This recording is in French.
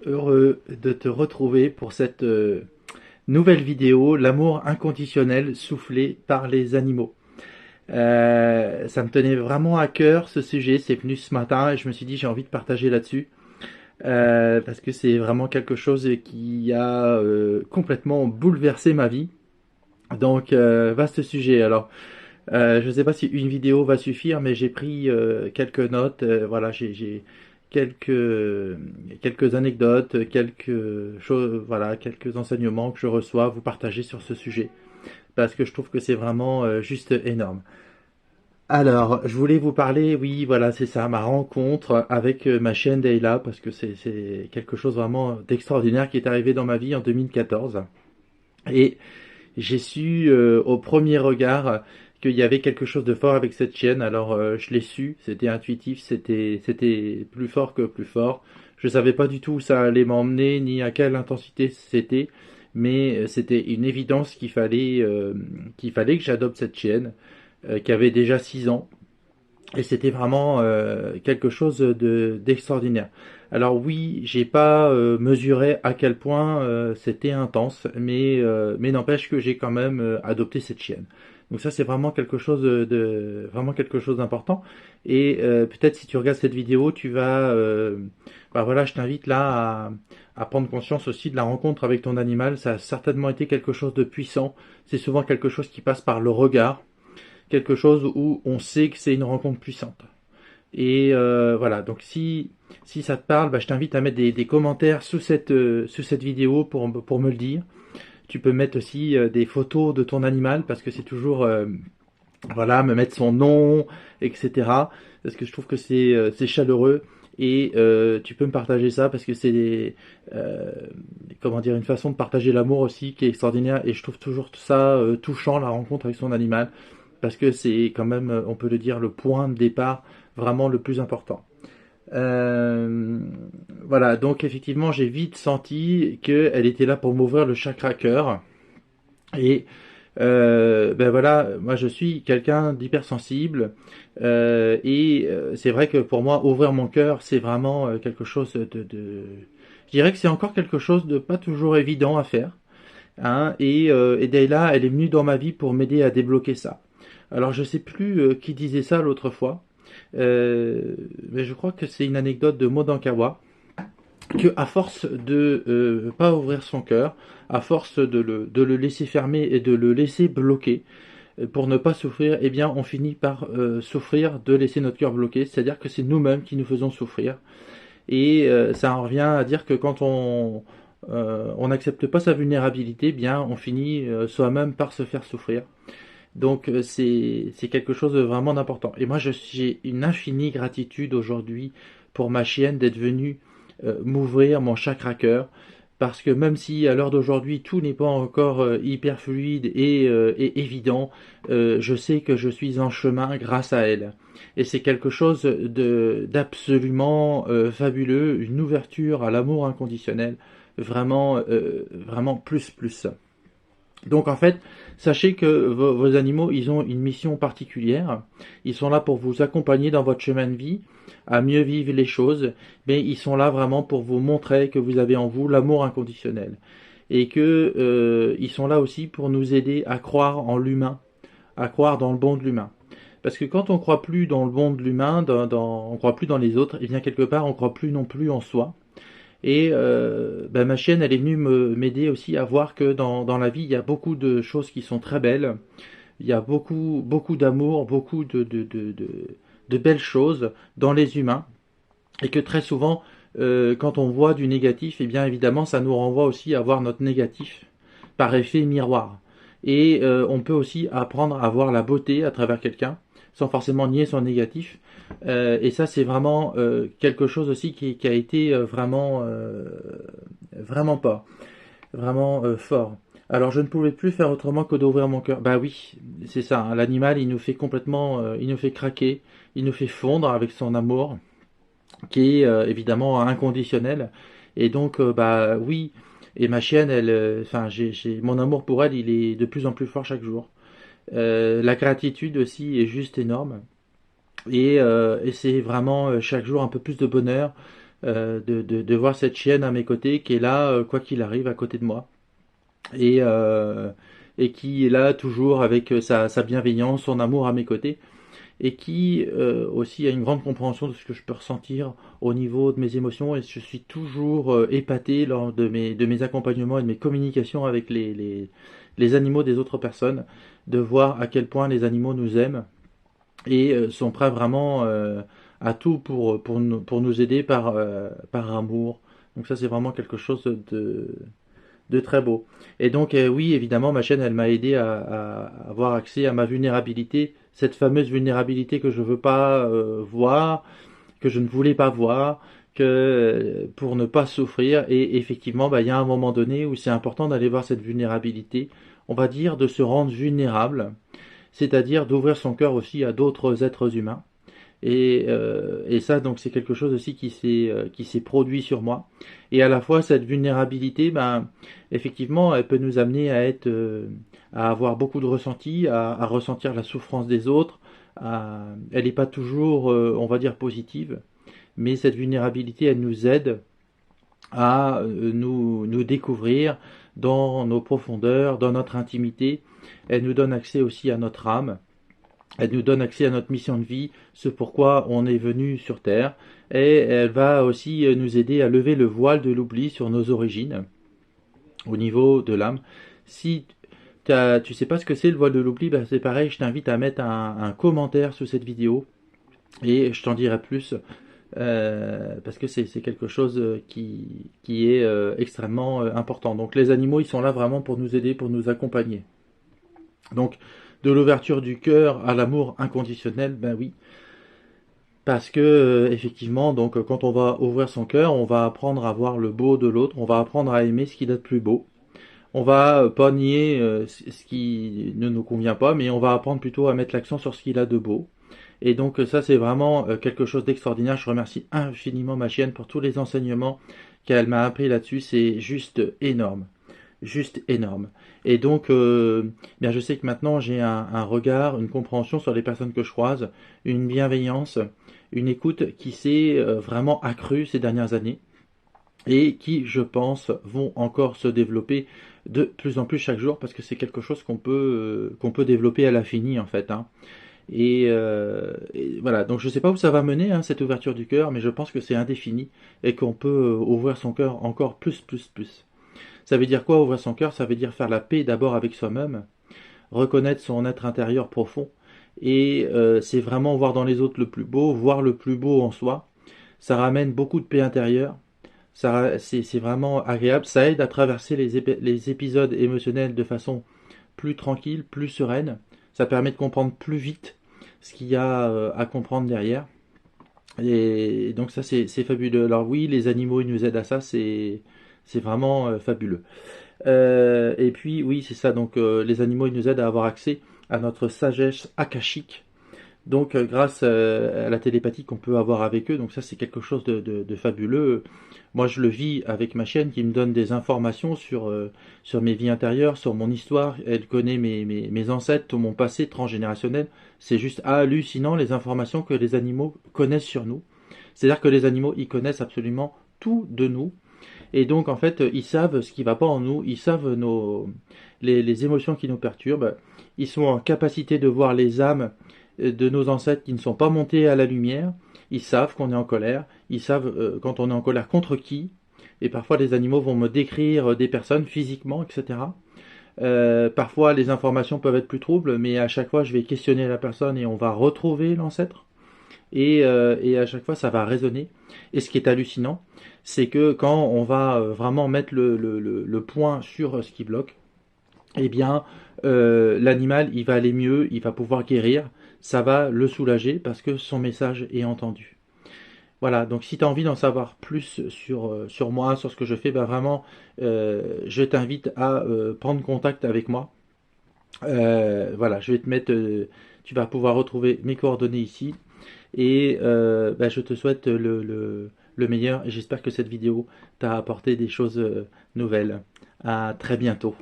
Heureux de te retrouver pour cette nouvelle vidéo, l'amour inconditionnel soufflé par les animaux. Ça me tenait vraiment à cœur ce sujet, c'est venu ce matin et je me suis dit j'ai envie de partager là-dessus. Parce que c'est vraiment quelque chose qui a complètement bouleversé ma vie. Donc vaste sujet. Alors je ne sais pas si une vidéo va suffire, mais j'ai pris quelques notes. Voilà, j'ai quelques anecdotes, quelques choses, voilà, quelques enseignements que je reçois à vous partager sur ce sujet, parce que je trouve que c'est vraiment juste énorme. Alors, je voulais vous parler, oui, voilà, c'est ça, ma rencontre avec ma chienne Dayla, parce que c'est quelque chose vraiment d'extraordinaire qui est arrivé dans ma vie en 2014. Et j'ai su au premier regard qu'il y avait quelque chose de fort avec cette chienne. Alors je l'ai su, c'était intuitif, c'était plus fort que plus fort. Je savais pas du tout où ça allait m'emmener ni à quelle intensité c'était, mais c'était une évidence qu'il fallait que j'adopte cette chienne qui avait déjà 6 ans. Et c'était vraiment quelque chose d'extraordinaire. Alors oui, j'ai pas mesuré à quel point c'était intense, mais n'empêche que j'ai quand même adopté cette chienne. Donc ça c'est vraiment quelque chose vraiment quelque chose d'important. Et peut-être si tu regardes cette vidéo, tu vas bah voilà, je t'invite là à prendre conscience aussi de la rencontre avec ton animal. Ça a certainement été quelque chose de puissant. C'est souvent quelque chose qui passe par le regard, quelque chose où on sait que c'est une rencontre puissante. Et voilà, donc si ça te parle, bah, je t'invite à mettre des commentaires sous cette vidéo pour me le dire. Tu peux mettre aussi des photos de ton animal parce que c'est toujours, voilà, me mettre son nom, etc. Parce que je trouve que c'est chaleureux. Et tu peux me partager ça parce que c'est euh, comment dire, une façon de partager l'amour aussi qui est extraordinaire. Et je trouve toujours ça touchant, la rencontre avec son animal, parce que c'est quand même, on peut le dire, le point de départ vraiment le plus important. Euh, voilà, donc effectivement, j'ai vite senti qu'elle était là pour m'ouvrir le chakra cœur. Et ben voilà, moi je suis quelqu'un d'hypersensible. C'est vrai que pour moi, ouvrir mon cœur, c'est vraiment quelque chose Je dirais que c'est encore quelque chose de pas toujours évident à faire. Hein, et Dayla, elle est venue dans ma vie pour m'aider à débloquer ça. Alors je sais plus qui disait ça l'autre fois, euh, mais je crois que c'est une anecdote de Modankawa, que à force de pas ouvrir son cœur, à force de le laisser fermer et de le laisser bloquer pour ne pas souffrir, eh bien on finit par souffrir de laisser notre cœur bloqué, c'est-à-dire que c'est nous-mêmes qui nous faisons souffrir. Et ça en revient à dire que quand on n'accepte pas sa vulnérabilité, eh bien on finit soi-même par se faire souffrir. Donc c'est quelque chose de vraiment d'important. Et moi j'ai une infinie gratitude aujourd'hui pour ma chienne d'être venue m'ouvrir mon chakra cœur. Parce que même si à l'heure d'aujourd'hui tout n'est pas encore hyper fluide et évident, je sais que je suis en chemin grâce à elle. Et c'est quelque chose d'absolument fabuleux, une ouverture à l'amour inconditionnel, vraiment, vraiment plus plus. Donc en fait, sachez que vos animaux, ils ont une mission particulière. Ils sont là pour vous accompagner dans votre chemin de vie, à mieux vivre les choses, mais ils sont là vraiment pour vous montrer que vous avez en vous l'amour inconditionnel. Et que ils sont là aussi pour nous aider à croire en l'humain, à croire dans le bon de l'humain. Parce que quand on croit plus dans le bon de l'humain, on croit plus dans les autres, et bien quelque part on croit plus non plus en soi. Et ben, ma chienne, elle est venue m'aider aussi à voir que dans la vie, il y a beaucoup de choses qui sont très belles. Il y a beaucoup d'amour, beaucoup de belles choses dans les humains. Et que très souvent, quand on voit du négatif, eh bien évidemment, ça nous renvoie aussi à voir notre négatif par effet miroir. Et on peut aussi apprendre à voir la beauté à travers quelqu'un, sans forcément nier son négatif. Et ça, c'est vraiment quelque chose aussi qui a été vraiment pas, vraiment fort. Alors, je ne pouvais plus faire autrement que d'ouvrir mon cœur. Bah oui, c'est ça, hein, l'animal, il nous fait complètement, il nous fait craquer, il nous fait fondre avec son amour, qui est évidemment inconditionnel. Et donc, bah oui, et ma chienne, elle, enfin, mon amour pour elle, il est de plus en plus fort chaque jour. La gratitude aussi est juste énorme. Et c'est vraiment chaque jour un peu plus de bonheur, de voir cette chienne à mes côtés qui est là, quoi qu'il arrive, à côté de moi. Et, et qui est là toujours avec sa bienveillance, son amour à mes côtés. Et qui aussi a une grande compréhension de ce que je peux ressentir au niveau de mes émotions. Et je suis toujours épaté lors de mes accompagnements et de mes communications avec les animaux des autres personnes, de voir à quel point les animaux nous aiment et sont prêts vraiment à tout pour nous aider par amour. Donc ça, c'est vraiment quelque chose de très beau. Et donc, oui, évidemment, ma chaîne, elle m'a aidé à avoir accès à ma vulnérabilité, cette fameuse vulnérabilité que je veux pas voir, que je ne voulais pas voir, que pour ne pas souffrir. Et effectivement, bah, il y a un moment donné où c'est important d'aller voir cette vulnérabilité. On va dire de se rendre vulnérable, c'est-à-dire d'ouvrir son cœur aussi à d'autres êtres humains. Et ça, donc, c'est quelque chose aussi qui s'est produit sur moi. Et à la fois, cette vulnérabilité, ben, effectivement, elle peut nous amener à être, à avoir beaucoup de ressentis, à ressentir la souffrance des autres. Elle n'est pas toujours, on va dire, positive, mais cette vulnérabilité, elle nous aide à nous découvrir dans nos profondeurs, dans notre intimité. Elle nous donne accès aussi à notre âme. Elle nous donne accès à notre mission de vie, ce pourquoi on est venu sur Terre, et elle va aussi nous aider à lever le voile de l'oubli sur nos origines, au niveau de l'âme. Si tu sais pas ce que c'est le voile de l'oubli, bah c'est pareil, je t'invite à mettre un commentaire sous cette vidéo, et je t'en dirai plus, parce que c'est quelque chose qui est extrêmement important. Donc les animaux, ils sont là vraiment pour nous aider, pour nous accompagner. Donc, de l'ouverture du cœur à l'amour inconditionnel, ben oui. Parce que, effectivement, donc, quand on va ouvrir son cœur, on va apprendre à voir le beau de l'autre, on va apprendre à aimer ce qu'il a de plus beau. On va pas nier ce qui ne nous convient pas, mais on va apprendre plutôt à mettre l'accent sur ce qu'il a de beau. Et donc, ça, c'est vraiment quelque chose d'extraordinaire. Je remercie infiniment ma chienne pour tous les enseignements qu'elle m'a appris là-dessus. C'est juste énorme. Juste énorme. Et donc, bien, je sais que maintenant j'ai un regard, une compréhension sur les personnes que je croise, une bienveillance, une écoute qui s'est vraiment accrue ces dernières années et qui, je pense, vont encore se développer de plus en plus chaque jour parce que c'est quelque chose qu'on peut développer à l'infini en fait, hein. Et voilà, donc je ne sais pas où ça va mener hein, cette ouverture du cœur, mais je pense que c'est indéfini et qu'on peut ouvrir son cœur encore plus, plus, plus. Ça veut dire quoi ouvrir son cœur? Ça veut dire faire la paix d'abord avec soi-même, reconnaître son être intérieur profond, et c'est vraiment voir dans les autres le plus beau, voir le plus beau en soi. Ça ramène beaucoup de paix intérieure, c'est vraiment agréable, ça aide à traverser les épisodes émotionnels de façon plus tranquille, plus sereine, ça permet de comprendre plus vite ce qu'il y a à comprendre derrière. Et donc ça c'est fabuleux. Alors oui, les animaux ils nous aident à ça, c'est vraiment fabuleux. Et puis oui, c'est ça. Donc les animaux, ils nous aident à avoir accès à notre sagesse akashique. Donc grâce à la télépathie qu'on peut avoir avec eux. Donc ça, c'est quelque chose de fabuleux. Moi, je le vis avec ma chienne qui me donne des informations sur mes vies intérieures, sur mon histoire. Elle connaît mes ancêtres, tout mon passé transgénérationnel. C'est juste hallucinant les informations que les animaux connaissent sur nous. C'est-à-dire que les animaux, ils connaissent absolument tout de nous. Et donc, en fait, ils savent ce qui ne va pas en nous, ils savent les émotions qui nous perturbent, ils sont en capacité de voir les âmes de nos ancêtres qui ne sont pas montées à la lumière, ils savent qu'on est en colère, ils savent quand on est en colère contre qui, et parfois les animaux vont me décrire des personnes physiquement, etc. Parfois les informations peuvent être plus troubles, mais à chaque fois je vais questionner la personne et on va retrouver l'ancêtre et à chaque fois ça va résonner. Et ce qui est hallucinant, c'est que quand on va vraiment mettre le point sur ce qui bloque, eh bien l'animal il va aller mieux, il va pouvoir guérir, ça va le soulager parce que son message est entendu. Voilà, donc si tu as envie d'en savoir plus sur moi, sur ce que je fais, ben vraiment, je t'invite à prendre contact avec moi. Voilà, je vais te mettre, tu vas pouvoir retrouver mes coordonnées ici. Et bah, je te souhaite le meilleur et j'espère que cette vidéo t'a apporté des choses nouvelles. À très bientôt.